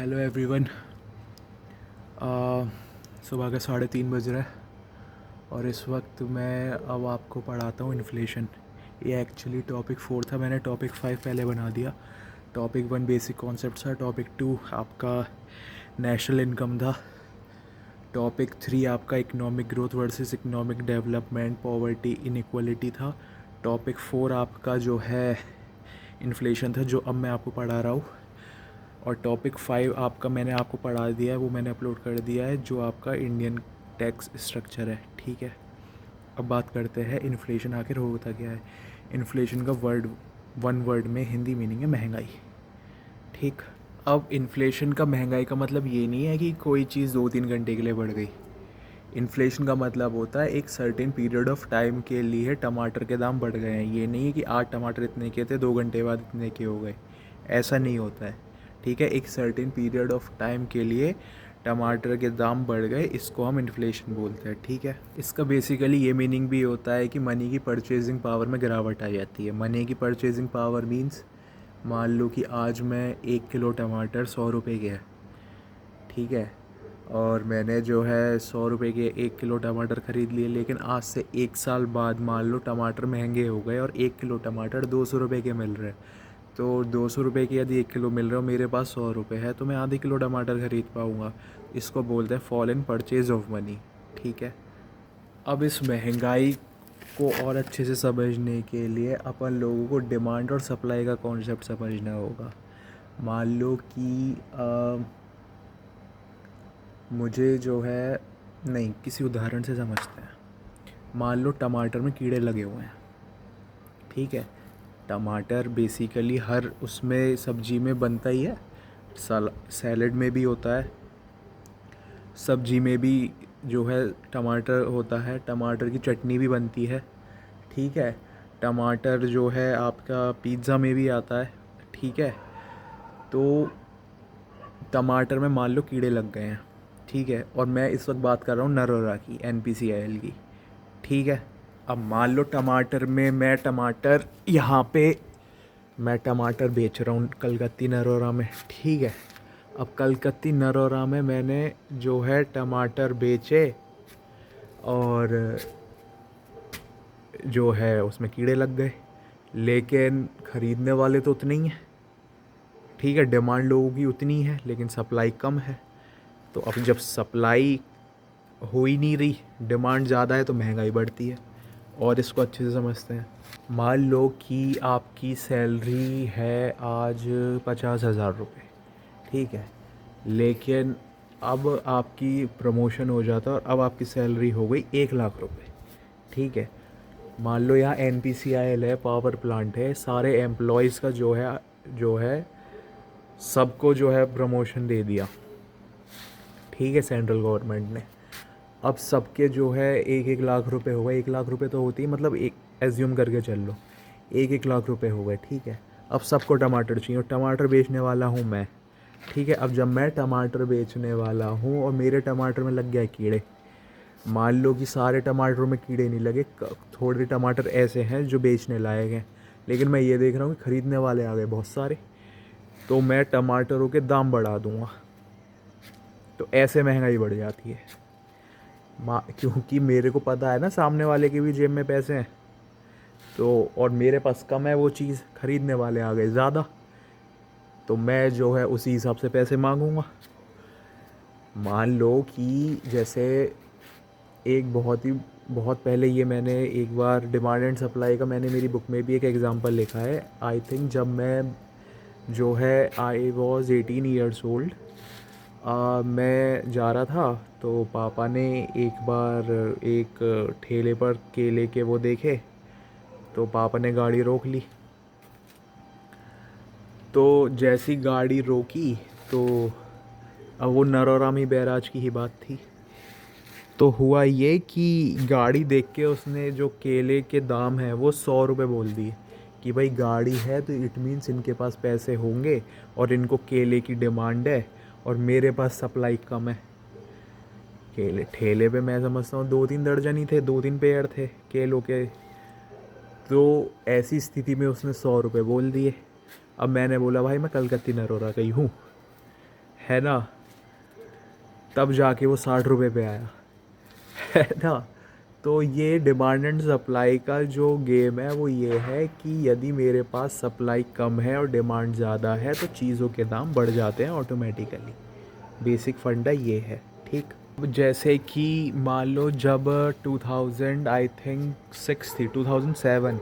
Hello everyone. सुबह के 3:30 बज रहा है और इस वक्त मैं अब आपको पढ़ाता हूँ इन्फ्लेशन। ये एक्चुअली टॉपिक 4 था, मैंने टॉपिक 5 पहले बना दिया। टॉपिक 1 बेसिक कॉन्सेप्ट था, टॉपिक 2 आपका नेशनल इनकम था, टॉपिक 3 आपका economic growth versus economic development, poverty, inequality था। टॉपिक 4 आपका जो है इन्फ्लेशन था, जो अब मैं आपको पढ़ा रहा हूँ। और टॉपिक 5 आपका मैंने आपको पढ़ा दिया है, वो मैंने अपलोड कर दिया है, जो आपका इंडियन टैक्स स्ट्रक्चर है। ठीक है, अब बात करते हैं इन्फ्लेशन आखिर होता क्या है। इन्फ्लेशन का वन वर्ड में हिंदी मीनिंग है महंगाई। ठीक, अब इन्फ्लेशन का महंगाई का मतलब ये नहीं है कि कोई चीज़ 2-3 घंटे के लिए बढ़ गई। इन्फ्लेशन का मतलब होता है एक सर्टेन पीरियड ऑफ टाइम के लिए टमाटर के दाम बढ़ गए हैं। ये नहीं है कि आज टमाटर इतने के थे 2 घंटे बाद इतने के हो गए, ऐसा नहीं होता है। ठीक है, एक सर्टेन पीरियड ऑफ टाइम के लिए टमाटर के दाम बढ़ गए, इसको हम इन्फ्लेशन बोलते हैं। ठीक है, इसका बेसिकली ये मीनिंग भी होता है कि मनी की परचेजिंग पावर में गिरावट आ जाती है। मनी की परचेजिंग पावर मीन्स मान लो कि आज मैं 1 किलो टमाटर 100 रुपये के है, ठीक है, और मैंने जो है 100 रुपये के 1 किलो टमाटर ख़रीद लिए, लेकिन आज से 1 साल बाद मान लो टमाटर महंगे हो गए और 1 किलो टमाटर 200 रुपये के मिल रहे हैं। तो 200 रुपये के यदि 1 किलो मिल रहा हो, मेरे पास 100 रुपये है, तो मैं आधे किलो टमाटर ख़रीद पाऊँगा। इसको बोलते हैं fall in purchase of money. ठीक है, अब इस महंगाई को और अच्छे से समझने के लिए अपन लोगों को डिमांड और सप्लाई का कॉन्सेप्ट समझना होगा। मान लो कि मुझे जो है, नहीं, किसी उदाहरण से समझते हैं। मान लो टमाटर में कीड़े लगे हुए हैं। ठीक है, टमाटर बेसिकली हर उसमें सब्जी में बनता ही है, सैलड में भी होता है, सब्जी में भी जो है टमाटर होता है, टमाटर की चटनी भी बनती है। ठीक है, टमाटर जो है आपका पिज़्ज़ा में भी आता है। ठीक है, तो टमाटर में मान लो कीड़े लग गए हैं। ठीक है, और मैं इस वक्त बात कर रहा हूँ नरोरा की, NPCIL की। ठीक है, अब मान लो टमाटर में मैं टमाटर बेच रहा हूँ कलकत्ती नरोरा में। ठीक है, अब कलकत्ती नरोरा में मैंने जो है टमाटर बेचे और जो है उसमें कीड़े लग गए, लेकिन ख़रीदने वाले तो उतने ही हैं। ठीक है, डिमांड लोगों की उतनी है लेकिन सप्लाई कम है। तो अब जब सप्लाई हो ही नहीं रही, डिमांड ज़्यादा है, तो महंगाई बढ़ती है। और इसको अच्छे से समझते हैं। मान लो कि आपकी सैलरी है आज 50,000 रुपये। ठीक है, लेकिन अब आपकी प्रमोशन हो जाता है और अब आपकी सैलरी हो गई 1 लाख रुपये। ठीक है, मान लो यहाँ NPCIL है, पावर प्लांट है, सारे एम्प्लॉयज़ का जो है सबको जो है प्रमोशन दे दिया। ठीक है, सेंट्रल गवर्नमेंट ने। अब सबके जो है 1-1 लाख रुपए हो गए। 1 लाख रुपए तो होती है, मतलब एक एज्यूम करके चल लो 1-1 लाख रुपए हो गए। ठीक है, अब सबको टमाटर चाहिए और टमाटर बेचने वाला हूँ मैं। ठीक है, अब जब मैं टमाटर बेचने वाला हूँ और मेरे टमाटर में लग गए कीड़े, मान लो कि सारे टमाटरों में कीड़े नहीं लगे, थोड़े टमाटर ऐसे हैं जो बेचने लायक हैं, लेकिन मैं ये देख रहा हूँ कि ख़रीदने वाले आ गए बहुत सारे, तो मैं टमाटरों के दाम बढ़ा दूँगा। तो ऐसे महंगाई बढ़ जाती है। क्योंकि मेरे को पता है ना सामने वाले के भी जेब में पैसे हैं, तो और मेरे पास कम है वो चीज़, ख़रीदने वाले आ गए ज़्यादा, तो मैं जो है उसी हिसाब से पैसे मांगूंगा। मान लो कि जैसे एक बहुत पहले, ये मैंने एक बार डिमांड एंड सप्लाई का मैंने मेरी बुक में भी एक एग्ज़ाम्पल लिखा है। आई थिंक जब मैं जो है आई वॉज़ 18 ईयर्स ओल्ड, मैं जा रहा था, तो पापा ने एक बार एक ठेले पर केले के वो देखे, तो पापा ने गाड़ी रोक ली। तो जैसी गाड़ी रोकी, तो अब वो नरोरामी बैराज की ही बात थी। तो हुआ ये कि गाड़ी देख के उसने जो केले के दाम है वो 100 रुपये बोल दिए, कि भाई गाड़ी है तो इट मीन्स इनके पास पैसे होंगे और इनको केले की डिमांड है और मेरे पास सप्लाई कम है। केले ठेले पे मैं समझता हूँ 2-3 दर्जन ही थे, 2-3 पेड़ थे केलों के। तो ऐसी स्थिति में उसने 100 रुपये बोल दिए। अब मैंने बोला भाई मैं कलकत्ती नरोरा का ही हूँ, है ना, तब जाके वो 60 रुपये पे आया, है ना। तो ये डिमांड एंड सप्लाई का जो गेम है वो ये है कि यदि मेरे पास सप्लाई कम है और डिमांड ज़्यादा है तो चीज़ों के दाम बढ़ जाते हैं ऑटोमेटिकली। बेसिक फंडा ये है, ठीक। अब जैसे कि मान लो जब 2000 आई थिंक 6 थी, 2007,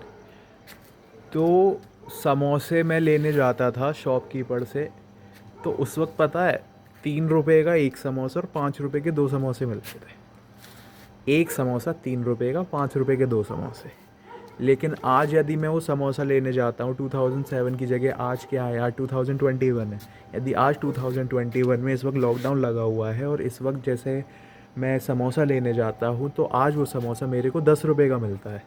तो समोसे मैं लेने जाता था शॉपकीपर से, तो उस वक्त पता है 3 रुपये का एक समोसा और 5 रुपये के दो समोसे मिलते थे। एक समोसा 3 रुपये का, 5 रुपये के दो समोसे। लेकिन आज यदि मैं वो समोसा लेने जाता हूँ 2007 की जगह, आज क्या है, आज 2021 है। यदि आज 2021 में इस वक्त लॉकडाउन लगा हुआ है और इस वक्त जैसे मैं समोसा लेने जाता हूँ तो आज वो समोसा मेरे को 10 रुपये का मिलता है।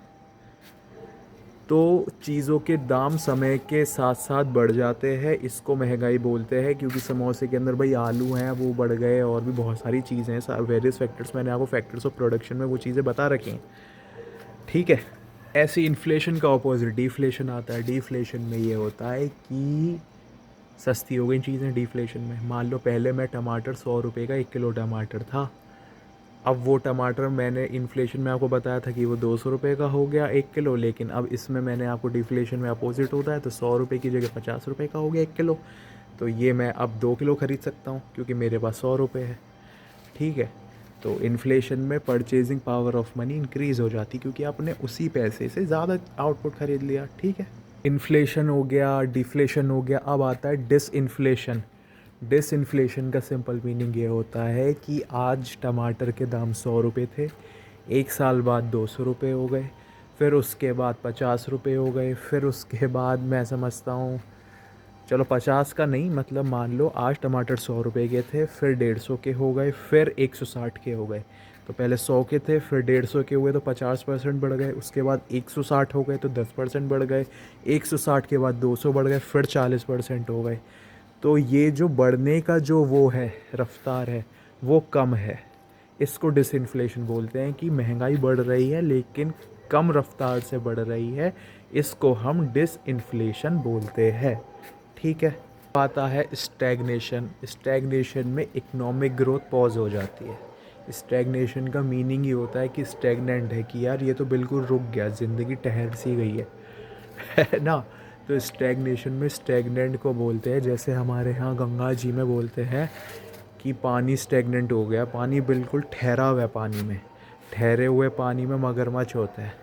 तो चीज़ों के दाम समय के साथ साथ बढ़ जाते हैं, इसको महंगाई बोलते हैं। क्योंकि समोसे के अंदर भाई आलू हैं वो बढ़ गए, और भी बहुत सारी चीज़ें हैं, वेरियस फैक्टर्स, मैंने आपको फैक्टर्स ऑफ प्रोडक्शन में वो चीज़ें बता रखी हैं, ठीक है। ऐसे इन्फ्लेशन का अपोजिट डिफ्लेशन आता है। डिफ्लेशन में ये होता है कि सस्ती हो गई चीज़ें। डिफ्लेशन में मान लो पहले मैं टमाटर 100 रुपये का 1 किलो टमाटर था, अब वो टमाटर मैंने इन्फ्लेशन में आपको बताया था कि वो 200 रुपये का हो गया 1 किलो, लेकिन अब इसमें मैंने आपको डिफ्लेशन में अपोजिट होता है, तो 100 रुपये की जगह 50 रुपये का हो गया 1 किलो। तो ये मैं अब 2 किलो ख़रीद सकता हूँ क्योंकि मेरे पास 100 रुपये है, ठीक है। तो इन्फ्लेशन में purchasing power of money increase हो जाती क्योंकि आपने उसी पैसे से ज़्यादा आउटपुट ख़रीद लिया, ठीक है। इन्फ्लेशन हो गया, डिफ्लेशन हो गया, अब आता है डिसइन्फ्लेशन। डिसइन्फ्लेशन का सिंपल मीनिंग ये होता है कि आज टमाटर के दाम 100 रुपये थे, एक साल बाद 200 रुपये हो गए, फिर उसके बाद 50 रुपये हो गए, फिर उसके बाद मैं समझता हूँ, चलो 50 का नहीं, मतलब मान लो आज टमाटर 100 रुपये के थे, फिर 150 के हो गए, फिर 160 के हो गए। तो पहले 100 के थे, फिर 150 के हुए तो 50% बढ़ गए, उसके बाद 160 हो गए तो 10% बढ़ गए, 160 के बाद 200 बढ़ गए, फिर 40% हो गए। तो ये जो बढ़ने का जो वो है रफ्तार है वो कम है। इसको डिसइन्फ्लेशन बोलते हैं कि महंगाई बढ़ रही है लेकिन कम रफ्तार से बढ़ रही है, इसको हम डिसइन्फ्लेशन बोलते हैं, ठीक है। आता है स्टैग्नेशन। स्टैग्नेशन में इकोनॉमिक ग्रोथ पॉज हो जाती है। स्टैग्नेशन का मीनिंग ही होता है कि स्टैग्नेंट है, कि यार ये तो बिल्कुल रुक गया, ज़िंदगी ठहर सी गई है ना। तो स्टैग्नेशन में स्टैग्नेंट को बोलते हैं, जैसे हमारे यहाँ गंगा जी में बोलते हैं कि पानी स्टैग्नेंट हो गया, पानी बिल्कुल ठहरा हुआ है, पानी में ठहरे हुए पानी में मगरमच्छ होता है,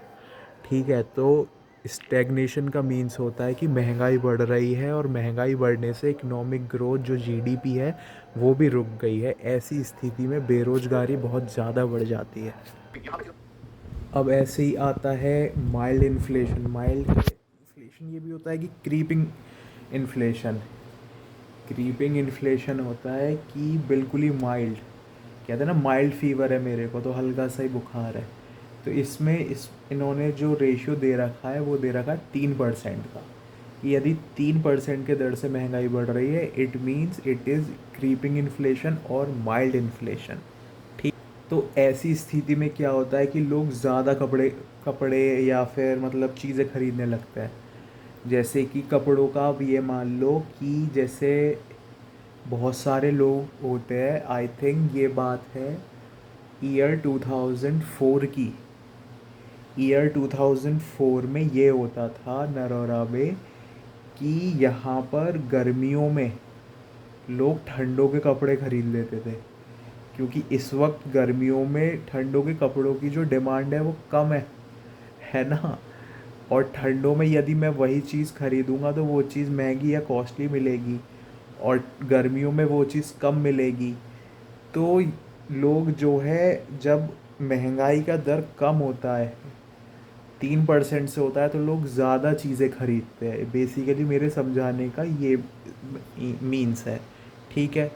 ठीक है। तो स्टैग्नेशन का मीन्स होता है कि महंगाई बढ़ रही है और महंगाई बढ़ने से इकोनॉमिक ग्रोथ जो जीडीपी है वो भी रुक गई है। ऐसी स्थिति में बेरोज़गारी बहुत ज़्यादा बढ़ जाती है। अब ऐसे ही आता है माइल्ड इन्फ्लेशन। माइल्ड इन्फ्लेशन ये भी होता है कि क्रीपिंग इन्फ्लेशन। क्रीपिंग इन्फ्लेशन होता है कि बिल्कुल ही माइल्ड, कहते हैं ना माइल्ड फीवर है मेरे को तो हल्का सा ही बुखार है, तो इसमें इन्होंने जो रेशियो दे रखा है वो दे रखा है 3% का, कि यदि 3% के दर से महंगाई बढ़ रही है it means it is creeping inflation और माइल्ड इन्फ्लेशन, ठीक। तो ऐसी स्थिति में क्या होता है कि लोग ज़्यादा कपड़े कपड़े या फिर मतलब चीज़ें खरीदने लगते हैं। जैसे कि कपड़ों का अब ये मान लो कि जैसे बहुत सारे लोग होते हैं, आई थिंक ये बात है ईयर 2004 की। ईयर 2004 में ये होता था नरोरा में कि यहाँ पर गर्मियों में लोग ठंडों के कपड़े ख़रीद लेते थे, क्योंकि इस वक्त गर्मियों में ठंडों के कपड़ों की जो डिमांड है वो कम है ना। और ठंडों में यदि मैं वही चीज़ ख़रीदूँगा तो वो चीज़ महंगी या कॉस्टली मिलेगी, और गर्मियों में वो चीज़ कम मिलेगी। तो लोग जो है, जब महंगाई का दर कम होता है 3% से होता है तो लोग ज़्यादा चीज़ें खरीदते हैं। बेसिकली मेरे समझाने का ये मीन्स है, ठीक है।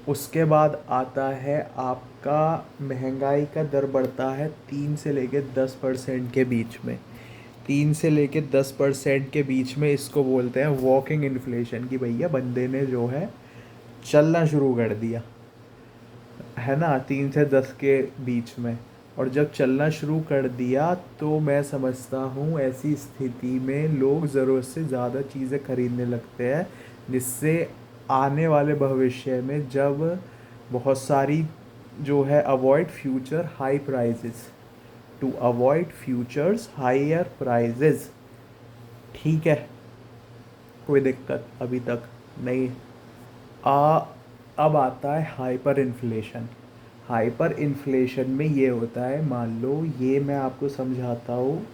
उसके बाद आता है आपका महंगाई का दर बढ़ता है 3 से लेके 10% के बीच में। 3 से लेके 10% के बीच में इसको बोलते हैं वॉकिंग इन्फ्लेशन, कि भैया बंदे ने जो है चलना शुरू कर दिया, है ना, 3 से 10 के बीच में। और जब चलना शुरू कर दिया तो मैं समझता हूँ ऐसी स्थिति में लोग ज़रूरत से ज़्यादा चीज़ें खरीदने लगते हैं, जिससे आने वाले भविष्य में जब बहुत सारी जो है avoid future high prices, to avoid futures higher prices, ठीक है, कोई दिक्कत अभी तक नहीं। आ अब आता है हाइपर इन्फ्लेशन। हाइपर इन्फ्लेशन में ये होता है, मान लो ये मैं आपको समझाता हूँ।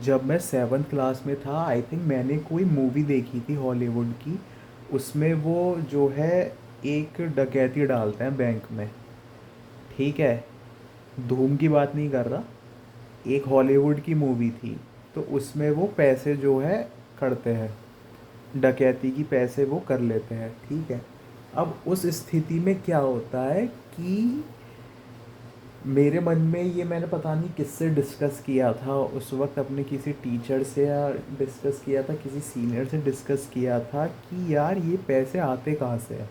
जब मैं 7th क्लास में था, आई थिंक मैंने कोई मूवी देखी थी हॉलीवुड की, उसमें वो जो है एक डकैती डालते हैं बैंक में, ठीक है, धूम की बात नहीं कर रहा, एक हॉलीवुड की मूवी थी, तो उसमें वो पैसे जो है करते हैं, डकैती की पैसे वो कर लेते हैं, ठीक है। अब उस स्थिति में क्या होता है कि मेरे मन में ये, मैंने पता नहीं किससे डिस्कस किया था उस वक्त, अपने किसी टीचर से या डिस्कस किया था, किसी सीनियर से डिस्कस किया था कि यार ये पैसे आते कहाँ से हैं।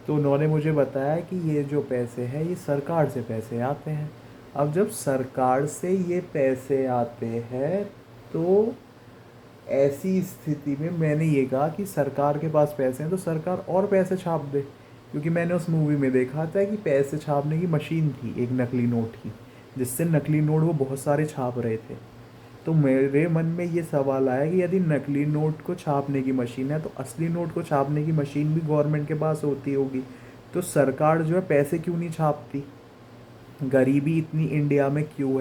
तो उन्होंने मुझे बताया कि ये जो पैसे हैं ये सरकार से पैसे आते हैं। अब जब सरकार से ये पैसे आते हैं तो ऐसी स्थिति में मैंने ये कहा कि सरकार के पास पैसे हैं तो सरकार और पैसे छाप दे, क्योंकि मैंने उस मूवी में देखा था कि पैसे छापने की मशीन थी एक नकली नोट की, जिससे नकली नोट वो बहुत सारे छाप रहे थे। तो मेरे मन में ये सवाल आया कि यदि नकली नोट को छापने की मशीन है तो असली नोट को छापने की मशीन भी गवर्नमेंट के पास होती होगी, तो सरकार जो है पैसे क्यों नहीं छापती। गरीबी इतनी इंडिया में क्यों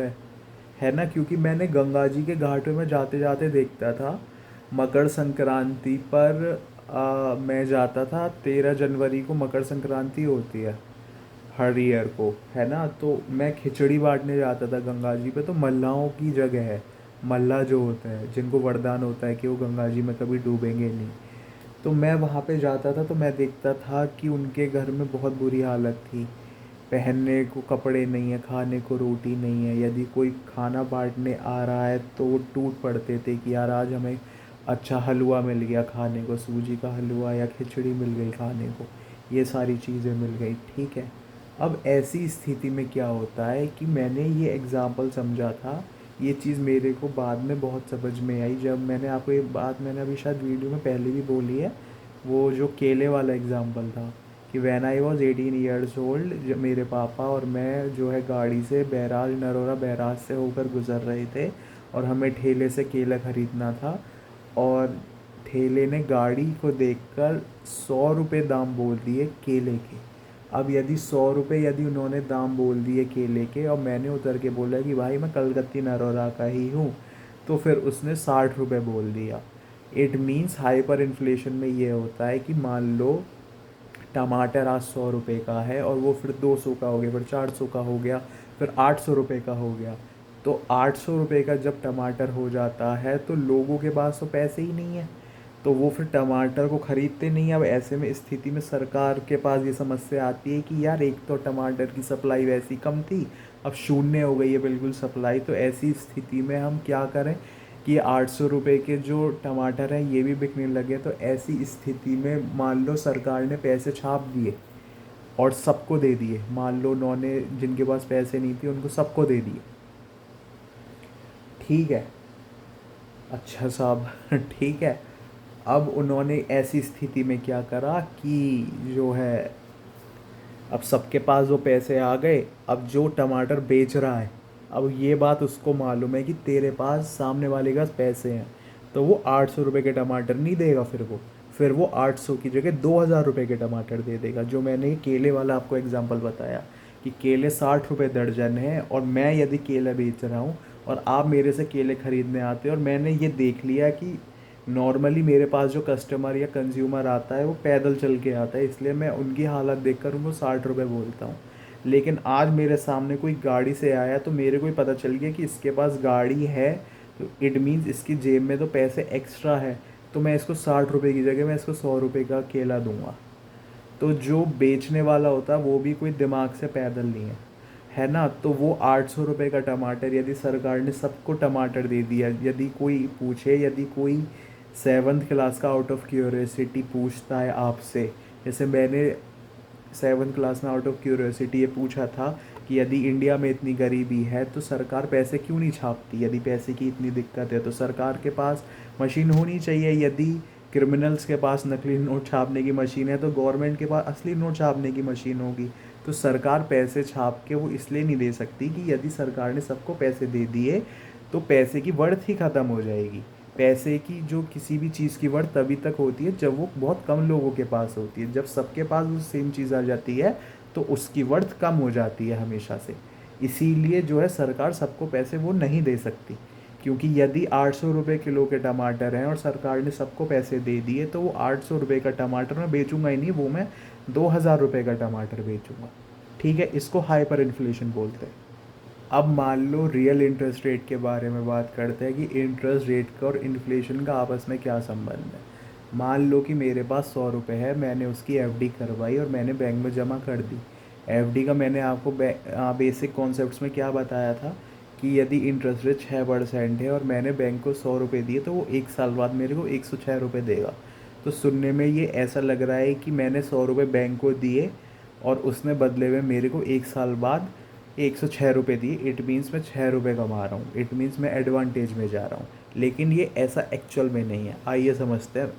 है ना, क्योंकि मैंने गंगा जी के घाटों में जाते जाते देखता था, मकर संक्रांति पर मैं जाता था, 13 जनवरी को मकर संक्रांति होती है हर ईयर को, है ना, तो मैं खिचड़ी बांटने जाता था गंगा जी पे। तो मल्लाहों की जगह है, मल्लाह जो होते हैं जिनको वरदान होता है कि वो गंगा जी में कभी डूबेंगे नहीं, तो मैं वहाँ पे जाता था तो मैं देखता था कि उनके घर में बहुत बुरी हालत थी, पहनने को कपड़े नहीं है, खाने को रोटी नहीं है, यदि कोई खाना बांटने आ रहा है तो वो टूट पड़ते थे कि यार आज हमें अच्छा हलवा मिल गया खाने को, सूजी का हलवा, या खिचड़ी मिल गई खाने को, ये सारी चीज़ें मिल गई, ठीक है। अब ऐसी स्थिति में क्या होता है कि मैंने ये एग्ज़ाम्पल समझा था, ये चीज़ मेरे को बाद में बहुत समझ में आई जब मैंने आपको ये बात, मैंने अभी शायद वीडियो में पहले भी बोली है, वो जो केले वाला एग्ज़ाम्पल था कि when I was 18 years old, जब मेरे पापा और मैं जो है गाड़ी से बैराज, नरोरा बैराज से होकर गुज़र रहे थे और हमें ठेले से केला ख़रीदना था, और ठेले ने गाड़ी को देखकर 100 रुपये दाम बोल दिए केले के। अब यदि 100 रुपये यदि उन्होंने दाम बोल दिए केले के और मैंने उतर के बोला कि भाई मैं कलकत्ती नरोरा का ही हूँ, तो फिर उसने 60 रुपये बोल दिया। इट मीन्स हाइपर इन्फ्लेशन में ये होता है कि मान लो टमाटर आज 100 रुपये का है और वो फिर 200 का हो गया, फिर 400 का हो गया, फिर 800 रुपये का हो गया। तो 800 रुपये का जब टमाटर हो जाता है तो लोगों के पास तो पैसे ही नहीं है, तो वो फिर टमाटर को ख़रीदते नहीं। अब ऐसे में स्थिति में सरकार के पास ये समस्या आती है कि यार एक तो टमाटर की सप्लाई वैसी कम थी, अब शून्य हो गई है बिल्कुल सप्लाई, तो ऐसी स्थिति में हम क्या करें कि 800 रुपये के जो टमाटर हैं ये भी बिकने लगे। तो ऐसी स्थिति में मान लो सरकार ने पैसे छाप दिए और सबको दे दिए, मान लो उन्होंने जिनके पास पैसे नहीं थे उनको सबको दे दिए, ठीक है, अच्छा साहब ठीक है। अब उन्होंने ऐसी स्थिति में क्या करा कि जो है अब सबके पास वो पैसे आ गए, अब जो टमाटर बेच रहा है, अब ये बात उसको मालूम है कि तेरे पास सामने वाले के पास पैसे हैं, तो वो 800 रुपये के टमाटर नहीं देगा, फिर वो 800 की जगह 2000 रुपये के टमाटर दे देगा। जो मैंने ये केले वाला आपको एग्जांपल बताया कि केले 60 रुपये दर्जन है, और मैं यदि केला बेच रहा हूँ और आप मेरे से केले ख़रीदने आते हो और मैंने ये देख लिया कि नॉर्मली मेरे पास जो कस्टमर या कंज्यूमर आता है वो पैदल चल के आता है, इसलिए मैं उनकी हालत देखकर उनको 60 रुपये बोलता हूँ। लेकिन आज मेरे सामने कोई गाड़ी से आया तो मेरे को ही पता चल गया कि इसके पास गाड़ी है, तो इट मीन्स इसकी जेब में तो पैसे एक्स्ट्रा है, तो मैं इसको 60 रुपये की जगह मैं इसको 100 रुपये का केला दूंगा। तो जो बेचने वाला होता है वो भी कोई दिमाग से पैदल नहीं है ना। तो वो 800 रुपये का टमाटर यदि सरकार ने सबको टमाटर दे दिया, यदि कोई पूछे, यदि कोई 7th क्लास का आउट ऑफ क्यूरियोसिटी पूछता है आपसे, जैसे मैंने 7th क्लास में आउट ऑफ क्यूरियोसिटी ये पूछा था कि यदि इंडिया में इतनी गरीबी है तो सरकार पैसे क्यों नहीं छापती, यदि पैसे की इतनी दिक्कत है तो सरकार के पास मशीन होनी चाहिए। यदि क्रिमिनल्स के पास नकली नोट छापने की मशीन है तो गवर्नमेंट के पास असली नोट छापने की मशीन होगी। तो सरकार पैसे छाप के वो इसलिए नहीं दे सकती कि यदि सरकार ने सबको पैसे दे दिए तो पैसे की वर्थ ही ख़त्म हो जाएगी। पैसे की जो किसी भी चीज़ की वर्थ तभी तक होती है जब वो बहुत कम लोगों के पास होती है। जब सबके पास वो सेम चीज़ आ जाती है तो उसकी वर्थ कम हो जाती है हमेशा से। इसीलिए जो है सरकार सबको पैसे वो नहीं दे सकती, क्योंकि यदि 800 रुपये किलो के टमाटर हैं और सरकार ने सबको पैसे दे दिए तो वो 800 रुपये का टमाटर मैं बेचूंगा ही नहीं, वो मैं 2000 रुपये का टमाटर बेचूंगा। ठीक है, इसको हाइपर इन्फ्लेशन बोलते हैं। अब मान लो रियल इंटरेस्ट रेट के बारे में बात करते हैं कि इंटरेस्ट रेट का और इन्फ्लेशन का आपस में क्या संबंध है। मान लो कि मेरे पास 100 रुपये है, मैंने उसकी एफडी करवाई और मैंने बैंक में जमा कर दी। एफडी का मैंने आपको बेसिक कॉन्सेप्ट्स में क्या बताया था कि यदि इंटरेस्ट रेट 6% है और मैंने बैंक को 100 रुपये दिए तो वो 1 साल बाद मेरे को 106 रुपये देगा। तो सुनने में ये ऐसा लग रहा है कि मैंने 100 रुपये बैंक को दिए और उसने बदले में मेरे को 1 साल बाद 106 रुपये दिए। इट मीन्स मैं 6 रुपये कमा रहा हूँ, इट मीन्स मैं एडवांटेज में जा रहा हूँ। लेकिन ये ऐसा एक्चुअल में नहीं है। आइए समझते हैं।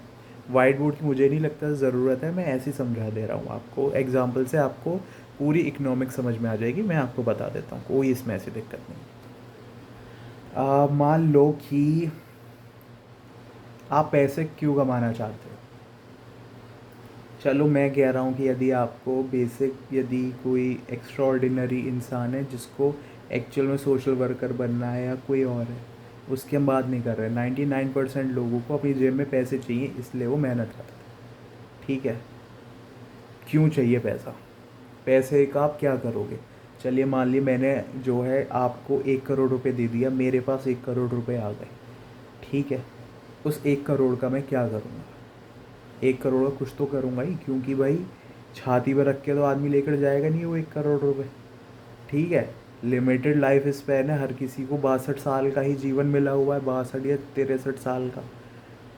वाइट बोर्ड की मुझे नहीं लगता ज़रूरत है, मैं ऐसे ही समझा दे रहा हूँ आपको एग्जाम्पल से, आपको पूरी इकोनॉमिक समझ में आ जाएगी। मैं आपको बता देता हूँ, कोई इसमें ऐसी दिक्कत नहीं। मान लो कि आप पैसे क्यों कमाना चाहते हो। चलो मैं कह रहा हूँ कि यदि आपको बेसिक, यदि कोई एक्स्ट्रा ऑर्डिनरी इंसान है जिसको एक्चुअल में सोशल वर्कर बनना है या कोई और है, उसकी हम बात नहीं कर रहे। 99% लोगों को अपनी जेब में पैसे चाहिए, इसलिए वो मेहनत करते हैं। ठीक है, क्यों चाहिए पैसा, पैसे का आप क्या करोगे। चलिए मान ली मैंने जो है आपको 1 करोड़ रुपए दे दिया, मेरे पास 1 करोड़ रुपए आ गए। ठीक है, उस 1 करोड़ का मैं क्या करूँगा। 1 करोड़ का कुछ तो करूँगा ही, क्योंकि भाई छाती पर रख के तो आदमी लेकर जाएगा नहीं वो 1 करोड़ रुपए। ठीक है, लिमिटेड लाइफ स्पैन है, हर किसी को 62 साल का ही जीवन मिला हुआ है, 62 या 63 साल का।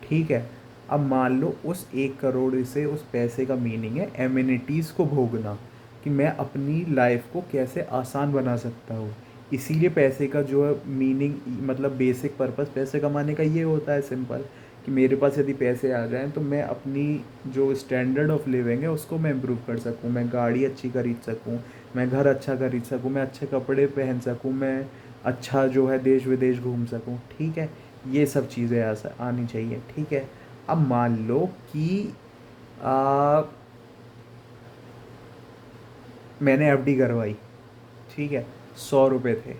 ठीक है, अब मान लो उस 1 करोड़ से, उस पैसे का मीनिंग है एमिनिटीज़ को भोगना, कि मैं अपनी लाइफ को कैसे आसान बना सकता हूँ। इसीलिए पैसे का जो है मीनिंग, मतलब बेसिक पर्पस पैसे कमाने का ये होता है सिंपल, कि मेरे पास यदि पैसे आ जाएं तो मैं अपनी जो स्टैंडर्ड ऑफ लिविंग है उसको मैं इम्प्रूव कर सकूँ, मैं गाड़ी अच्छी खरीद सकूँ, मैं घर अच्छा खरीद सकूँ, मैं अच्छे कपड़े पहन सकूँ, मैं अच्छा जो है देश विदेश घूम सकूँ। ठीक है, ये सब चीज़ें आनी चाहिए। ठीक है, अब मान लो कि मैंने एफडी करवाई। ठीक है, 100 रुपये थे।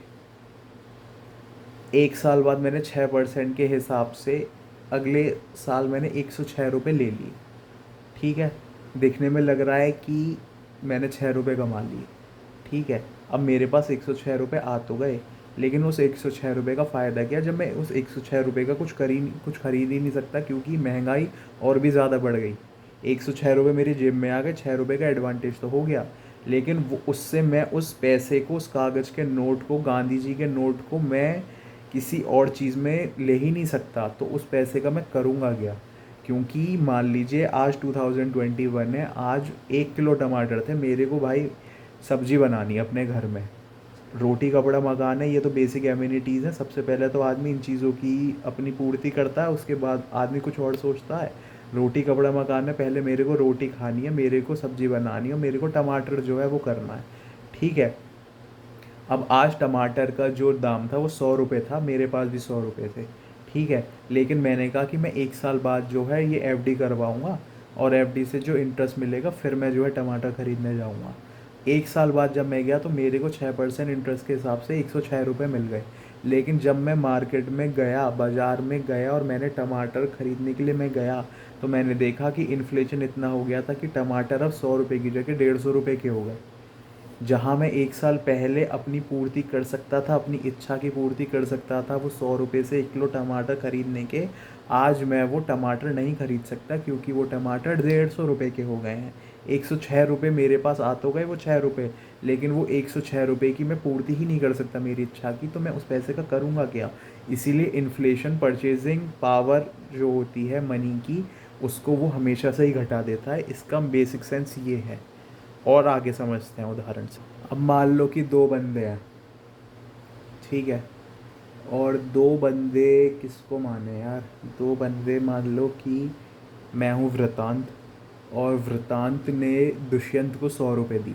1 साल बाद मैंने 6% के हिसाब से अगले साल मैंने 106 रुपये ले लिए। ठीक है, दिखने में लग रहा है कि मैंने 6 रुपये कमा लिए। ठीक है, अब मेरे पास 106 रुपये आ तो गए, लेकिन उस 106 रुपये का फ़ायदा क्या जब मैं उस 106 रुपये का कुछ खरीद ही नहीं सकता, क्योंकि महंगाई और भी ज़्यादा बढ़ गई। 106 रुपये मेरी जेब में आ गए, 6 रुपये का एडवांटेज तो हो गया, लेकिन वो उससे मैं उस पैसे को, उस कागज़ के नोट को, गांधी जी के नोट को मैं किसी और चीज़ में ले ही नहीं सकता। तो उस पैसे का मैं करूँगा क्या। क्योंकि मान लीजिए आज 2021 है, आज 1 किलो टमाटर थे, मेरे को भाई सब्जी बनानी है अपने घर में, रोटी कपड़ा मकान है, ये तो बेसिक एमिनिटीज़ हैं। सबसे पहले तो आदमी इन चीज़ों की अपनी पूर्ति करता है, उसके बाद आदमी कुछ और सोचता है। रोटी कपड़ा मकान है, पहले मेरे को रोटी खानी है, मेरे को सब्जी बनानी है, मेरे को टमाटर जो है वो करना है। ठीक है, अब आज टमाटर का जो दाम था वो 100 रुपये था, मेरे पास भी 100 रुपये थे। ठीक है, लेकिन मैंने कहा कि मैं 1 साल बाद जो है ये एफडी करवाऊँगा और एफडी से जो इंटरेस्ट मिलेगा फिर मैं जो है टमाटर ख़रीदने जाऊँगा। 1 साल बाद जब मैं गया तो मेरे को 6% इंटरेस्ट के हिसाब से 106 रुपये मिल गए। लेकिन जब मैं मार्केट में गया, बाज़ार में गया और मैंने टमाटर ख़रीदने के लिए मैं गया, तो मैंने देखा कि इन्फ्लेशन इतना हो गया था कि टमाटर अब 100 रुपये की जगह 150 रुपये के हो गए। जहाँ मैं 1 साल पहले अपनी पूर्ति कर सकता था, अपनी इच्छा की पूर्ति कर सकता था वो 100 रुपये से 1 किलो टमाटर ख़रीदने के, आज मैं वो टमाटर नहीं ख़रीद सकता, क्योंकि वो टमाटर 150 रुपये के हो गए हैं। 106 रुपये मेरे पास आ तो गए वो 6 रुपये, लेकिन वो 106 रुपये की मैं पूर्ति ही नहीं कर सकता मेरी इच्छा की, तो मैं उस पैसे का करूँगा क्या। इसीलिए इन्फ्लेशन परचेजिंग पावर जो होती है मनी की, उसको वो हमेशा से ही घटा देता है। इसका बेसिक सेंस ये है। और आगे समझते हैं उदाहरण से। अब मान लो कि दो बंदे हैं। ठीक है, और दो बंदे किसको माने यार, दो बंदे मान लो कि मैं हूँ वृतांत, और वृतांत ने दुष्यंत को 100 रुपये दिए।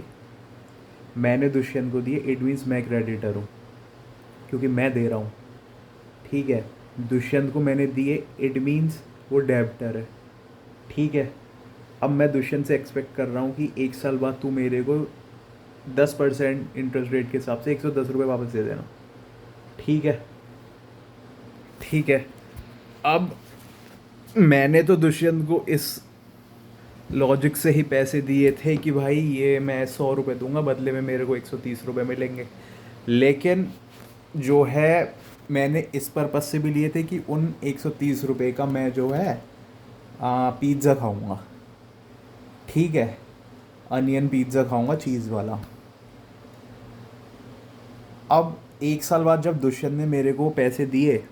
मैंने दुष्यंत को दिए, इट मीन्स मैं क्रेडिटर हूँ क्योंकि मैं दे रहा हूँ। ठीक है, दुष्यंत को मैंने दिए, इट मीन्स वो डेब्टर है। ठीक है, अब मैं दुष्यंत से एक्सपेक्ट कर रहा हूँ कि 1 साल बाद तू मेरे को 10% इंटरेस्ट रेट के हिसाब से 110 रुपये वापस दे देना। ठीक है, ठीक है। अब मैंने तो दुष्यंत को इस लॉजिक से ही पैसे दिए थे कि भाई ये मैं 100 रुपये दूंगा, बदले में मेरे को 130 रुपये मिलेंगे। लेकिन जो है मैंने इस पर्पज़ से भी लिए थे कि उन 130 रुपये का मैं जो है पिज़्ज़ा खाऊंगा। ठीक है, अनियन पिज़्ज़ा खाऊंगा, चीज़ वाला। अब 1 साल बाद जब दुष्यंत ने मेरे को पैसे दिए,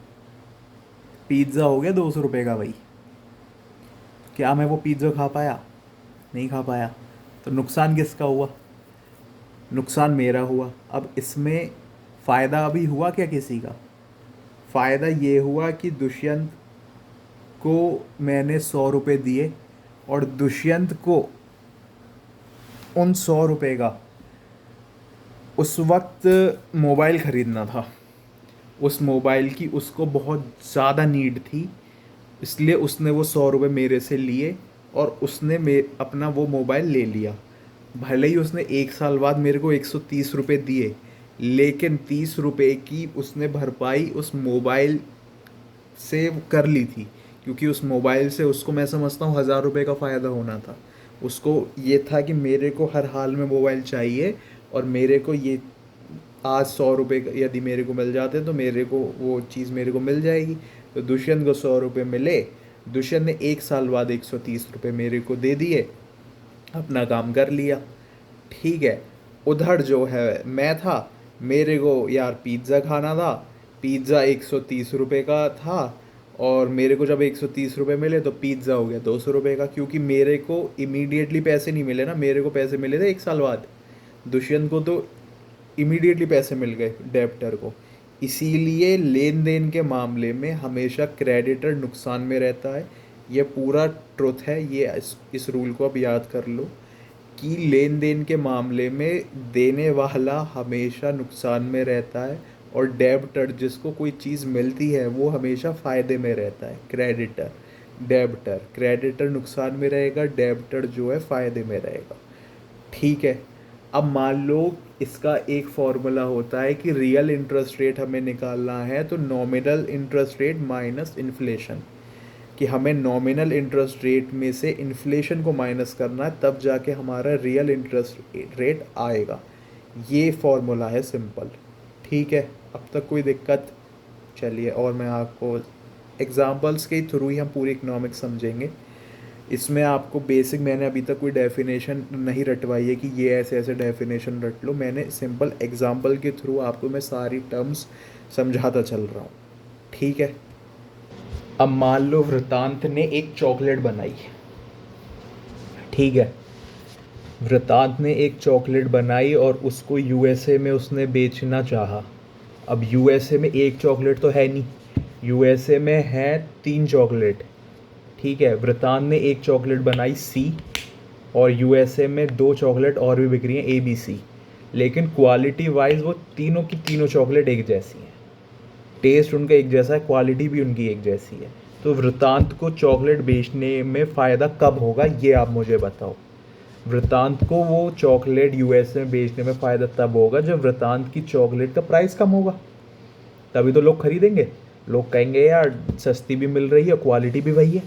पिज़्ज़ा हो गया 200 रुपये का भाई। क्या मैं वो पिज़्ज़ा खा पाया? नहीं खा पाया। तो नुकसान किसका हुआ? नुकसान मेरा हुआ। अब इसमें फ़ायदा अभी हुआ क्या किसी का? फ़ायदा ये हुआ कि दुष्यंत को मैंने 100 रुपये दिए, और दुष्यंत को उन 100 रुपये का उस वक्त मोबाइल ख़रीदना था। उस मोबाइल की उसको बहुत ज़्यादा नीड थी, इसलिए उसने वो 100 रुपये मेरे से लिए और उसने अपना वो मोबाइल ले लिया। भले ही उसने 1 साल बाद मेरे को 130 रुपये दिए, लेकिन 30 रुपये की उसने भरपाई उस मोबाइल से कर ली थी, क्योंकि उस मोबाइल से उसको मैं समझता हूँ 1000 रुपये का फ़ायदा होना था। उसको ये था कि मेरे को हर हाल में मोबाइल चाहिए, और मेरे को ये आज 100 रुपये यदि मेरे को मिल जाते तो मेरे को वो चीज़ मेरे को मिल जाएगी। तो दुष्यंत को 100 रुपये मिले, दुष्यंत ने 1 साल बाद 130 रुपये मेरे को दे दिए, अपना काम कर लिया। ठीक है, उधर जो है मैं था, मेरे को यार पिज़्ज़ा खाना था। पिज़्ज़ा 130 रुपये का था, और मेरे को जब 130 रुपये मिले तो पिज़्ज़ा हो गया 200 रुपये का, क्योंकि मेरे को इमीडिएटली पैसे नहीं मिले ना, मेरे को पैसे मिले थे 1 साल बाद। दुष्यंत को तो इमीडिएटली पैसे मिल गए, डेब्टर को। इसीलिए लेन देन के मामले में हमेशा क्रेडिटर नुकसान में रहता है। ये पूरा ट्रुथ है, ये इस रूल को अब याद कर लो कि लेन देन के मामले में देने वाला हमेशा नुकसान में रहता है, और डेब्टर जिसको कोई चीज़ मिलती है वो हमेशा फ़ायदे में रहता है। क्रेडिटर नुकसान में रहेगा, डेब्टर जो है फ़ायदे में रहेगा। ठीक है, अब मान लो इसका एक फॉर्मूला होता है कि रियल इंटरेस्ट रेट हमें निकालना है तो nominal interest rate minus inflation, कि हमें नॉमिनल इंटरेस्ट रेट में से इन्फ्लेशन को माइनस करना है, तब जाके हमारा रियल इंटरेस्ट रेट आएगा। ये फॉर्मूला है, सिंपल। ठीक है, अब तक कोई दिक्कत? चलिए, और मैं आपको एग्जांपल्स के थ्रू ही हम पूरी इकोनॉमिक्स समझेंगे। इसमें आपको बेसिक मैंने अभी तक कोई डेफिनेशन नहीं रटवाई है कि ये ऐसे ऐसे डेफिनेशन रट लो। मैंने सिंपल एग्जांपल के थ्रू आपको मैं सारी टर्म्स समझाता चल रहा हूँ। ठीक है, अब मान लो वृतांत ने एक चॉकलेट बनाई। ठीक है, वृतांत ने एक चॉकलेट बनाई और उसको यूएसए में उसने बेचना चाहा। अब यूएसए में एक चॉकलेट तो है नहीं, यूएसए में है 3 चॉकलेट। ठीक है, वृतांत ने एक चॉकलेट बनाई सी, और यूएसए में 2 चॉकलेट और भी बिक रही हैं ए बी सी, लेकिन क्वालिटी वाइज वो तीनों की तीनों चॉकलेट एक जैसी हैं। टेस्ट उनका एक जैसा है, क्वालिटी भी उनकी एक जैसी है। तो वृतांत को चॉकलेट बेचने में फ़ायदा कब होगा, ये आप मुझे बताओ। वृतांत को वो चॉकलेट यूएसए में बेचने में फ़ायदा तब होगा जब वृतांत की चॉकलेट का प्राइस कम होगा, तभी तो लोग खरीदेंगे। लोग कहेंगे यार सस्ती भी मिल रही है, क्वालिटी भी वही है।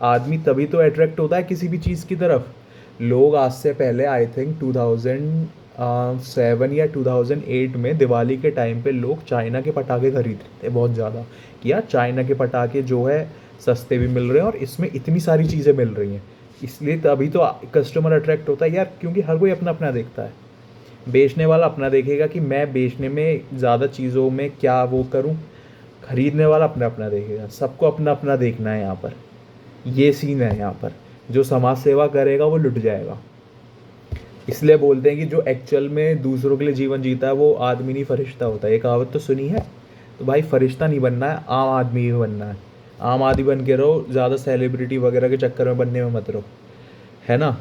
आदमी तभी तो अट्रैक्ट होता है किसी भी चीज़ की तरफ। लोग आज से पहले आई थिंक 2007 या 2008 में दिवाली के टाइम पे लोग चाइना के पटाखे खरीद रहे थे बहुत ज़्यादा, कि यार चाइना के पटाखे जो है सस्ते भी मिल रहे हैं और इसमें इतनी सारी चीज़ें मिल रही हैं। इसलिए तभी तो कस्टमर अट्रैक्ट होता है यार, क्योंकि हर कोई अपना अपना देखता है। बेचने वाला अपना देखेगा कि मैं बेचने में ज़्यादा चीज़ों में क्या वो करूं, खरीदने वाला अपना अपना देखेगा। सबको अपना अपना देखना है यहाँ पर, ये सीन है यहाँ पर। जो समाज सेवा करेगा वो लुट जाएगा। इसलिए बोलते हैं कि जो एक्चुअल में दूसरों के लिए जीवन जीता है वो आदमी नहीं फरिश्ता होता है। ये कहावत तो सुनी है। तो भाई फरिश्ता नहीं बनना है, आम आदमी ही बनना है। आम आदमी बन के रहो, ज़्यादा सेलिब्रिटी वगैरह के चक्कर में बनने में मत रहो, है ना।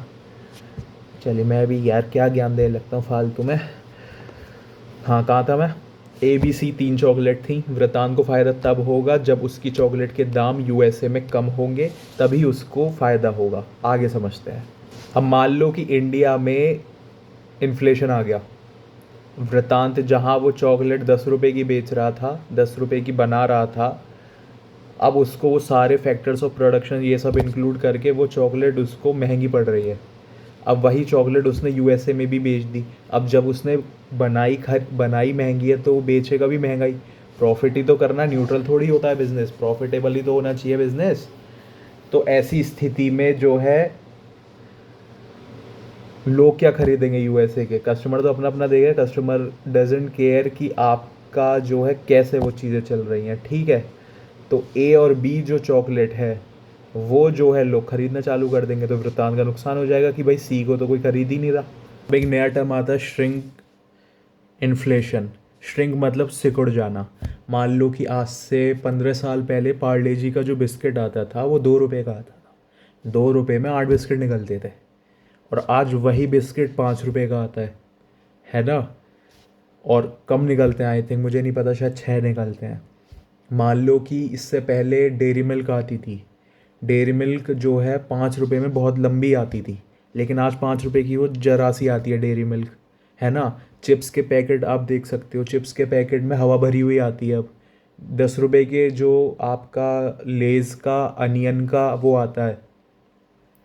चलिए मैं भी यार क्या ज्ञान दे लगता हूँ फालतू में। हाँ कहाँ था मैं। ABC 3 चॉकलेट थी। वृतांत को फ़ायदा तब होगा जब उसकी चॉकलेट के दाम USA में कम होंगे, तभी उसको फ़ायदा होगा। आगे समझते हैं। अब मान लो कि इंडिया में इन्फ्लेशन आ गया। वृतांत जहाँ वो चॉकलेट 10 रुपये की बेच रहा था, 10 रुपये की बना रहा था, अब उसको वो सारे फैक्टर्स ऑफ प्रोडक्शन ये सब इंक्लूड करके वो चॉकलेट उसको महंगी पड़ रही है। अब वही चॉकलेट उसने USA में भी बेच दी। अब जब उसने बनाई महंगी है तो वो बेचेगा भी महंगाई। प्रॉफिट ही तो करना, न्यूट्रल थोड़ी होता है बिजनेस, प्रॉफिटेबल ही तो होना चाहिए बिजनेस। तो ऐसी स्थिति में जो है लोग क्या खरीदेंगे USA के, कस्टमर तो अपना अपना देगा। कस्टमर डजेंट केयर कि आपका जो है कैसे वो चीज़ें चल रही हैं, ठीक है। तो A और B जो चॉकलेट है वो जो है लोग खरीदना चालू कर देंगे, तो वृतांत का नुकसान हो जाएगा कि भाई C को तो कोई खरीद ही नहीं रहा। अब एक नया टर्म आता है श्रिंक इन्फ्लेशन। श्रिंक मतलब सिकुड़ जाना। मान लो कि आज से 15 साल पहले पार्ले जी का जो बिस्किट आता था वो 2 रुपये का आता था। 2 रुपये में 8 बिस्किट निकलते थे। और आज वही बिस्किट 5 रुपये का आता है ना। और कम निकलते हैं, आई थिंक, मुझे नहीं पता, शायद 6 निकलते हैं। मान लो कि इससे पहले डेयरी मिल्क आती थी। डेयरी मिल्क जो है 5 रुपये में बहुत लंबी आती थी, लेकिन आज 5 रुपये की वो जरा सी आती है डेयरी मिल्क, है ना। चिप्स के पैकेट आप देख सकते हो, चिप्स के पैकेट में हवा भरी हुई आती है अब। 10 रुपये के जो आपका लेज़ का अनियन का वो आता है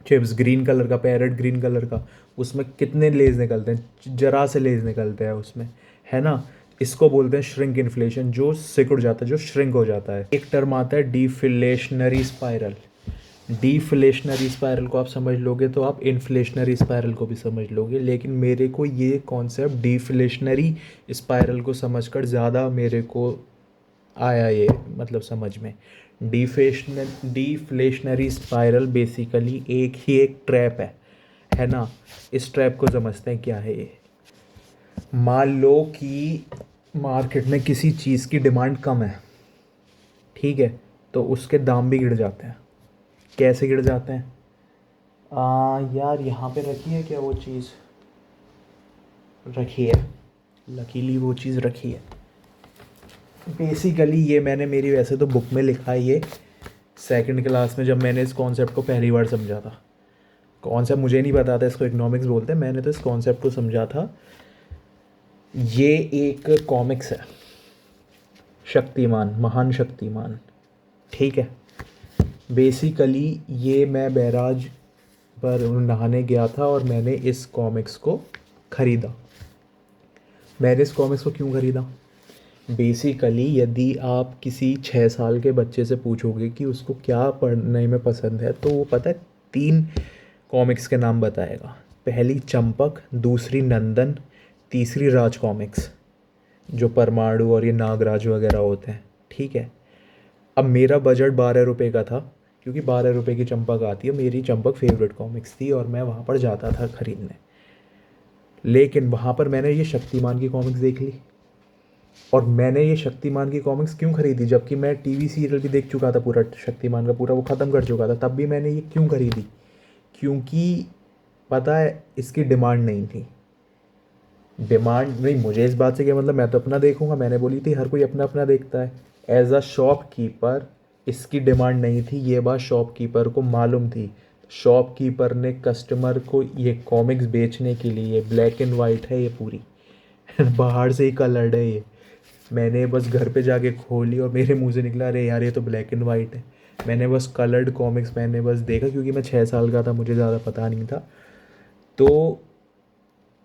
चिप्स, ग्रीन कलर का, पैरेट ग्रीन कलर का, उसमें कितने लेज़ निकलते हैं, जरा से लेज़ निकलते हैं उसमें, है ना। इसको बोलते हैं श्रिंक इन्फ्लेशन, जो सिकुड़ जाता है, जो श्रिंक हो जाता है। एक टर्म आता है डिफ्लेशनरी स्पाइरल। डिफ्लेशनरी स्पाइरल को आप समझ लोगे तो आप इन्फ्लेशनरी स्पाइरल को भी समझ लोगे, लेकिन मेरे को ये कॉन्सेप्ट डिफ्लेशनरी स्पाइरल को समझकर ज़्यादा मेरे को आया ये मतलब समझ में। डिफ्लेशनरी स्पाइरल बेसिकली एक ट्रैप है ना। इस ट्रैप को समझते हैं क्या है ये। मान लो कि मार्केट में किसी चीज़ की डिमांड कम है, ठीक है, तो उसके दाम भी गिर जाते हैं। कैसे गिर जाते हैं? यार यहाँ पे रखी है क्या वो चीज़, रखी है, लकीली वो चीज़ रखी है। बेसिकली ये मैंने मेरी वैसे तो बुक में लिखा है ये, सेकंड क्लास में जब मैंने इस कॉन्सेप्ट को पहली बार समझा था। कॉन्सेप्ट मुझे नहीं पता था, इसको इकोनॉमिक्स बोलते हैं, मैंने तो इस कॉन्सेप्ट को समझा था। ये एक कॉमिक्स है, शक्तिमान, महान शक्तिमान, ठीक है। बेसिकली ये मैं बैराज पर नहाने गया था और मैंने इस कॉमिक्स को ख़रीदा। मैंने इस कॉमिक्स को क्यों ख़रीदा? बेसिकली यदि आप किसी 6 साल के बच्चे से पूछोगे कि उसको क्या पढ़ने में पसंद है, तो वो पता है 3 कॉमिक्स के नाम बताएगा। पहली चंपक, दूसरी नंदन, तीसरी राज कॉमिक्स, जो परमाणु और ये नागराज वगैरह होते हैं, ठीक है। अब मेरा बजट 12 रुपये का था, क्योंकि 12 रुपये की चंपक आती है, मेरी चंपक फेवरेट कॉमिक्स थी और मैं वहाँ पर जाता था ख़रीदने। लेकिन वहाँ पर मैंने ये शक्तिमान की कॉमिक्स देख ली। और मैंने ये शक्तिमान की कॉमिक्स क्यों ख़रीदी, जबकि मैं टीवी सीरियल भी देख चुका था पूरा शक्तिमान का, पूरा वो ख़त्म कर चुका था, तब भी मैंने ये क्यों ख़रीदी? क्योंकि पता है इसकी डिमांड नहीं थी। डिमांड नहीं, मुझे इस बात से क्या मतलब, मैं तो अपना देखूंगा, मैंने बोली थी हर कोई अपना अपना देखता है। एज अ शॉपकीपर इसकी डिमांड नहीं थी, ये बात शॉपकीपर को मालूम थी। शॉपकीपर ने कस्टमर को ये कॉमिक्स बेचने के लिए, ब्लैक एंड वाइट है ये पूरी बाहर से ही कलर्ड है ये। मैंने बस घर पे जाके खोली और मेरे मुंह से निकला, अरे यार ये तो ब्लैक एंड वाइट है। मैंने बस कलर्ड कॉमिक्स मैंने बस देखा, क्योंकि मैं 6 साल का था, मुझे ज़्यादा पता नहीं था। तो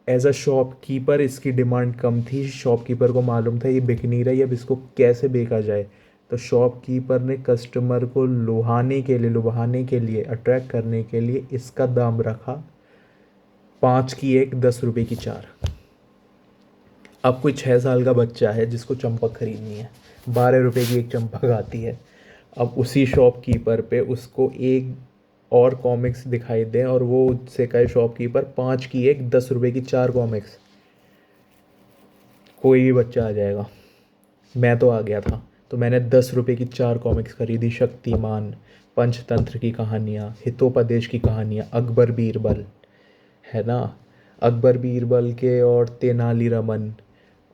एज अ शॉपकीपर इसकी डिमांड कम थी, शॉपकीपर को मालूम था ये बिक नहीं रही, अब इसको कैसे बेचा जाए। तो शॉपकीपर ने कस्टमर को लुभाने के लिए, अट्रैक्ट करने के लिए इसका दाम रखा 5 की 1, 10 रुपये की 4। अब कोई 6 साल का बच्चा है जिसको चंपक खरीदनी है, 12 रुपये की एक चंपक आती है। अब उसी शॉपकीपर पे उसको एक और कॉमिक्स दिखाई दें और वो उससे कहे शॉपकीपर 5 की 1, 10 रुपये की 4 कॉमिक्स, कोई भी बच्चा आ जाएगा। मैं तो आ गया था। तो मैंने 10 रुपये की 4 कॉमिक्स खरीदी। शक्तिमान, पंचतंत्र की कहानियाँ, हितोपदेश की कहानियाँ, अकबर बीरबल, है ना, अकबर बीरबल के, और तेनालीरामन,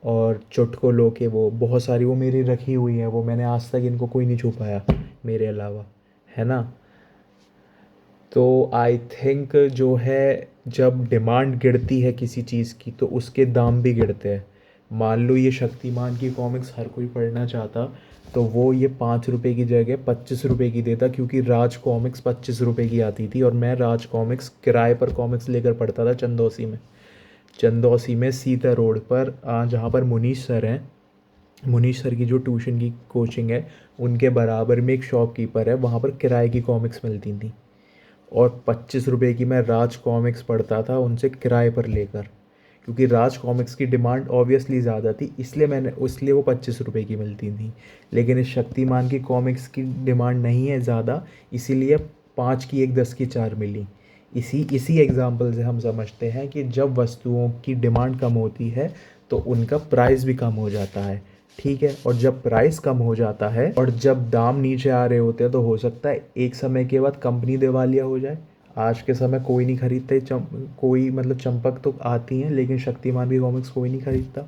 और चुटकुलों के, वो बहुत सारी वो मेरी रखी हुई है। वो मैंने आज तक इनको कोई नहीं छू पाया मेरे अलावा, है ना। तो आई थिंक जो है, जब डिमांड गिरती है किसी चीज़ की तो उसके दाम भी गिरते हैं। मान लो ये शक्तिमान की कॉमिक्स हर कोई पढ़ना चाहता, तो वो ये 5 रुपये की जगह 25 रुपये की देता, क्योंकि राज कॉमिक्स 25 रुपये की आती थी और मैं राज कॉमिक्स किराए पर कॉमिक्स लेकर पढ़ता था चंदौसी में। चंदौसी में सीता रोड पर, जहाँ पर मुनीश सर हैं, मुनीश सर की जो ट्यूशन की कोचिंग है उनके बराबर में एक शॉपकीपर है, वहाँ पर किराए की कॉमिक्स मिलती थी। और 25 रुपये की मैं राज कॉमिक्स पढ़ता था उनसे किराए पर लेकर, क्योंकि राज कॉमिक्स की डिमांड ऑब्वियसली ज़्यादा थी, इसलिए वो 25 रुपये की मिलती थी। लेकिन इस शक्तिमान की कॉमिक्स की डिमांड नहीं है ज़्यादा, इसीलिए 5 की 1 10 की 4 मिली। इसी एग्ज़ाम्पल से हम समझते हैं कि जब वस्तुओं की डिमांड कम होती है तो उनका प्राइस भी कम हो जाता है, ठीक है। और जब प्राइस कम हो जाता है और जब दाम नीचे आ रहे होते हैं तो हो सकता है एक समय के बाद कंपनी दिवालिया हो जाए। आज के समय कोई नहीं खरीदता, कोई मतलब चंपक तो आती हैं लेकिन शक्तिमान की कॉमिक्स कोई नहीं खरीदता।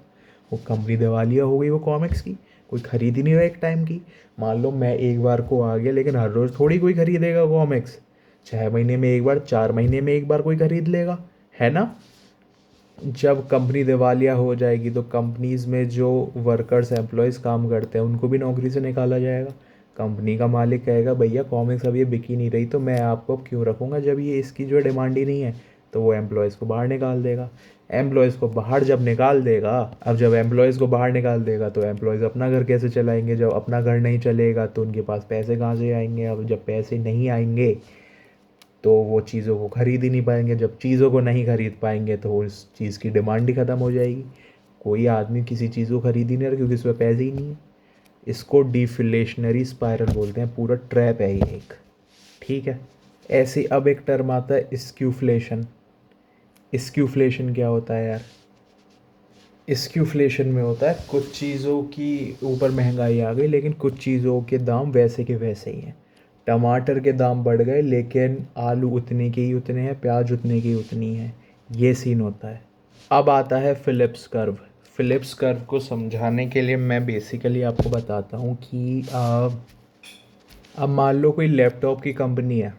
वो कंपनी दिवालिया हो गई वो कॉमिक्स की, कोई खरीद ही नहीं रहा एक टाइम की। मान लो मैं एक बार को आ गया, लेकिन हर रोज़ थोड़ी कोई खरीदेगा कॉमिक्स। 6 महीने में एक बार, 4 महीने में एक बार कोई खरीद लेगा, है ना। जब कंपनी दिवालिया हो जाएगी तो कंपनीज़ में जो वर्कर्स एम्प्लॉयज़ काम करते हैं उनको भी नौकरी से निकाला जाएगा। कंपनी का मालिक कहेगा भैया कॉमिक्स अब ये बिक ही नहीं रही, तो मैं आपको अब क्यों रखूँगा, जब ये इसकी जो डिमांड ही नहीं है। तो वो एम्प्लॉयज़ को बाहर निकाल देगा। एम्प्लॉयज़ को बाहर जब निकाल देगा, अब जब एम्प्लॉयज़ को बाहर निकाल देगा तो एम्प्लॉयज़ अपना घर कैसे चलाएंगे। जब अपना घर नहीं चलेगा तो उनके पास पैसे कहाँ से आएंगे। अब जब पैसे नहीं आएंगे तो वो चीज़ों को ख़रीद ही नहीं पाएंगे। जब चीज़ों को नहीं ख़रीद पाएंगे तो उस चीज़ की डिमांड ही ख़त्म हो जाएगी। कोई आदमी किसी चीज़ को ख़रीद ही नहीं रहा क्योंकि उसमें पैसे ही नहीं है। इसको डिफ्लेशनरी स्पाइरल बोलते हैं, पूरा ट्रैप है ये एक, ठीक है। ऐसे अब एक टर्म आता है स्क्यूफ्लेशन। स्क्यूफ्लेशन क्या होता है यार। स्क्यूफ्लेशन में होता है कुछ चीज़ों की ऊपर महंगाई आ गई लेकिन कुछ चीज़ों के दाम वैसे के वैसे ही हैं। टमाटर के दाम बढ़ गए लेकिन आलू उतने के ही उतने हैं, प्याज उतने की उतनी है। ये सीन होता है। अब आता है फ़िलिप्स कर्व। फ़िलिप्स कर्व को समझाने के लिए मैं बेसिकली आपको बताता हूँ कि अब मान लो कोई लैपटॉप की कंपनी है।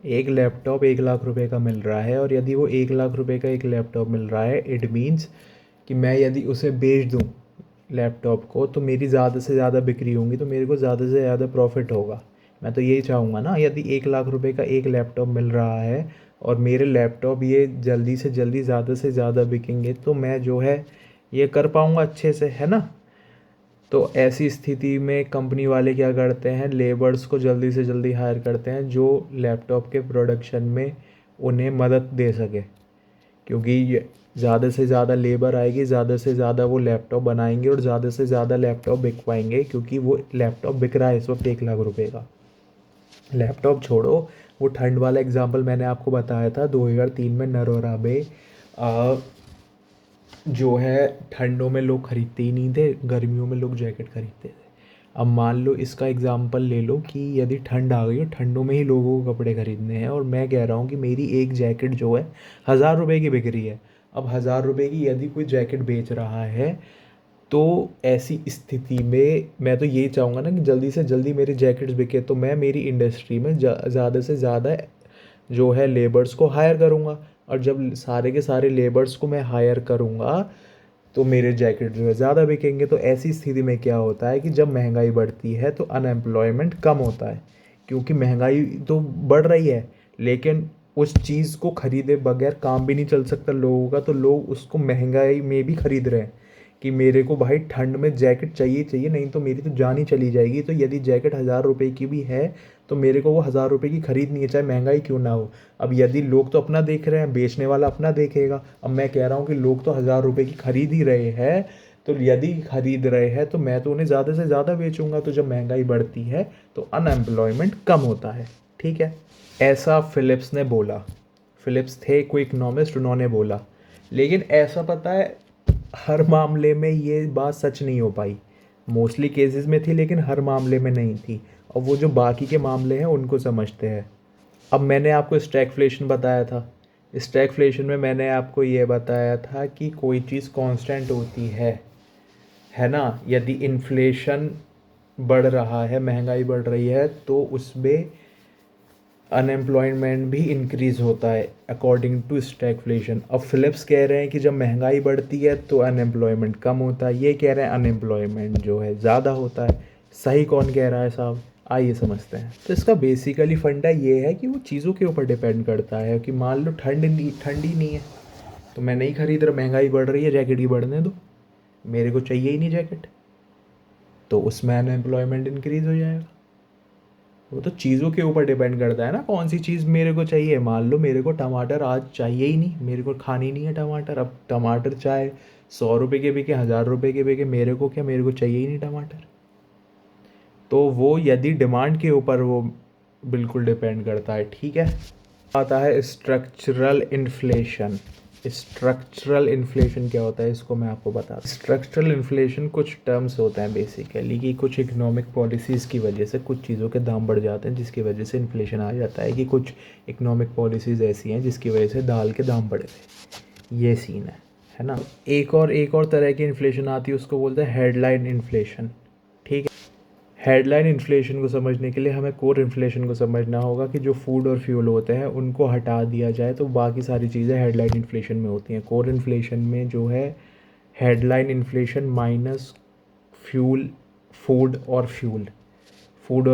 एक लैपटॉप 1 लाख रुपए का मिल रहा है, और यदि वो 1 लाख रुपए का एक लैपटॉप मिल रहा है, इट मीन्स कि मैं यदि उसे बेच दूँ लैपटॉप को तो मेरी ज़्यादा से ज़्यादा बिक्री होंगी, तो मेरे को ज़्यादा से ज़्यादा प्रॉफिट होगा। मैं तो यही चाहूँगा ना, यदि 1 लाख रुपए का एक लैपटॉप मिल रहा है और मेरे लैपटॉप ये जल्दी से जल्दी ज़्यादा से ज़्यादा बिकेंगे तो मैं जो है ये कर पाऊँगा अच्छे से, है ना। तो ऐसी स्थिति में कंपनी वाले क्या करते हैं, लेबर्स को जल्दी से जल्दी हायर करते हैं जो लैपटॉप के प्रोडक्शन में उन्हें मदद दे सके, क्योंकि ज़्यादा से ज़्यादा लेबर आएगी, ज़्यादा से ज़्यादा वो लैपटॉप बनाएंगे और ज़्यादा से ज़्यादा लैपटॉप बिक पाएंगे, क्योंकि वो लैपटॉप बिक रहा है इस वक्त 1 लाख रुपए का। लैपटॉप छोड़ो, वो ठंड वाला एग्जांपल मैंने आपको बताया था 2003 में नरोराबे जो है ठंडों में लोग ख़रीदते ही नहीं थे, गर्मियों में लोग जैकेट ख़रीदते थे। अब मान लो इसका एग्ज़ाम्पल ले लो कि यदि ठंड आ गई और ठंडों में ही लोगों को कपड़े ख़रीदने हैं, और मैं कह रहा हूँ कि मेरी एक जैकेट जो है 1000 रुपये की बिक रही है। अब 1000 रुपये की यदि कोई जैकेट बेच रहा है तो ऐसी स्थिति में मैं तो यही चाहूँगा ना कि जल्दी से जल्दी मेरी जैकेट्स बिके, तो मैं मेरी इंडस्ट्री में ज़्यादा से ज़्यादा जो है लेबर्स को हायर करूँगा। और जब सारे के सारे लेबर्स को मैं हायर करूँगा तो मेरे जैकेट जो है ज़्यादा बिकेंगे। तो ऐसी स्थिति में क्या होता है कि जब महंगाई बढ़ती है तो अनएम्प्लॉयमेंट कम होता है, क्योंकि महंगाई तो बढ़ रही है लेकिन उस चीज़ को ख़रीदे बगैर काम भी नहीं चल सकता लोगों का, तो लोग उसको महंगाई में भी ख़रीद रहे हैं कि मेरे को भाई ठंड में जैकेट चाहिए चाहिए, नहीं तो मेरी तो जान ही चली जाएगी। तो यदि जैकेट 1000 रुपये की भी है तो मेरे को वो 1000 रुपये की खरीदनी है, चाहे महंगाई क्यों ना हो। अब यदि लोग तो अपना देख रहे हैं, बेचने वाला अपना देखेगा। अब मैं कह रहा हूँ कि लोग तो 1000 रुपये की खरीद ही रहे हैं, तो यदि खरीद रहे हैं तो मैं तो उन्हें ज़्यादा से ज़्यादा बेचूंगा। तो जब महंगाई बढ़ती है तो अनएम्प्लॉयमेंट कम होता है, ठीक है। ऐसा फिलिप्स ने बोला। फिलिप्स थे कोई इकोनॉमिस्ट, उन्होंने बोला। लेकिन ऐसा पता है हर मामले में ये बात सच नहीं हो पाई। मोस्टली केसेस में थी लेकिन हर मामले में नहीं थी। और वो जो बाकी के मामले हैं उनको समझते हैं। अब मैंने आपको स्टैगफ्लेशन बताया था। स्टैगफ्लेशन में मैंने आपको ये बताया था कि कोई चीज़ कांस्टेंट होती है ना। यदि इन्फ्लेशन बढ़ रहा है, महंगाई बढ़ रही है, तो उसमें अनएम्प्लॉयमेंट भी इंक्रीज़ होता है अकॉर्डिंग टू स्टैगफ्लेशन। अब फिलिप्स कह रहे हैं कि जब महंगाई बढ़ती है तो अनएम्प्लॉयमेंट कम होता है, ये कह रहे हैं अनएम्प्लॉयमेंट जो है ज़्यादा होता है। सही कौन कह रहा है साहब, आइए समझते हैं। तो इसका बेसिकली फंडा ये है कि वो चीज़ों के ऊपर डिपेंड करता है कि मान लो ठंड ही नहीं है तो मैं नहीं खरीद रहा, महंगाई बढ़ रही है, जैकेट ही बढ़ने दो, मेरे को चाहिए ही नहीं जैकेट, तो उसमें अनएम्प्लॉयमेंट इंक्रीज़ हो जाएगा। वो तो चीज़ों के ऊपर डिपेंड करता है ना, कौन सी चीज़ मेरे को चाहिए। मान लो मेरे को टमाटर आज चाहिए ही नहीं, मेरे को खानी नहीं है टमाटर। अब टमाटर चाहे 100 रुपये के बिके, 1000 रुपये के बिके, मेरे को क्या, मेरे को चाहिए ही नहीं टमाटर। तो वो यदि डिमांड के ऊपर वो बिल्कुल डिपेंड करता है, ठीक है। आता है स्ट्रक्चरल इन्फ्लेशन। स्ट्रक्चरल इन्फ्लेशन क्या होता है इसको मैं आपको बता। स्ट्रक्चरल इन्फ्लेशन कुछ टर्म्स होते हैं बेसिकली कि कुछ इकोनॉमिक पॉलिसीज़ की वजह से कुछ चीज़ों के दाम बढ़ जाते हैं, जिसकी वजह से इन्फ्लेशन आ जाता है। कि कुछ इकोनॉमिक पॉलिसीज़ ऐसी हैं जिसकी वजह से दाल के दाम बढ़ गए, ये सीन है ना। एक और तरह की इन्फ्लेशन आती है, उसको बोलते हैं हेडलाइन इन्फ्लेशन, ठीक है। हेडलाइन इन्फ्लेशन को समझने के लिए हमें कोर इन्फ्लेशन को समझना होगा कि जो फूड और फ्यूल होते हैं उनको हटा दिया जाए तो बाकी सारी चीज़ें हेडलाइन इन्फ्लेशन में होती हैं। कोर इन्फ्लेशन में जो है headline inflation minus fuel, food और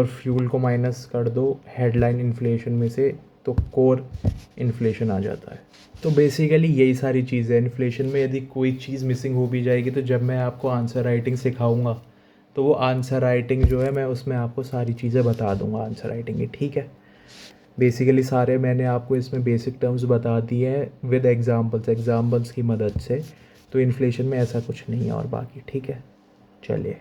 फ्यूल को माइनस कर दो हेडलाइन इन्फ्लेशन में से, तो कोर इन्फ्लेशन आ जाता है। तो बेसिकली यही सारी चीज़ें इन्फ्लेशन में। यदि कोई चीज़ मिसिंग हो भी जाएगी तो जब मैं आपको आंसर राइटिंग सिखाऊंगा तो वो आंसर राइटिंग जो है मैं उसमें आपको सारी चीज़ें बता दूंगा आंसर राइटिंग की, ठीक है। बेसिकली सारे मैंने आपको इसमें बेसिक टर्म्स बता दिए हैं विद एग्जांपल्स की मदद से। तो इन्फ्लेशन में ऐसा कुछ नहीं है और बाकी, ठीक है। चलिए।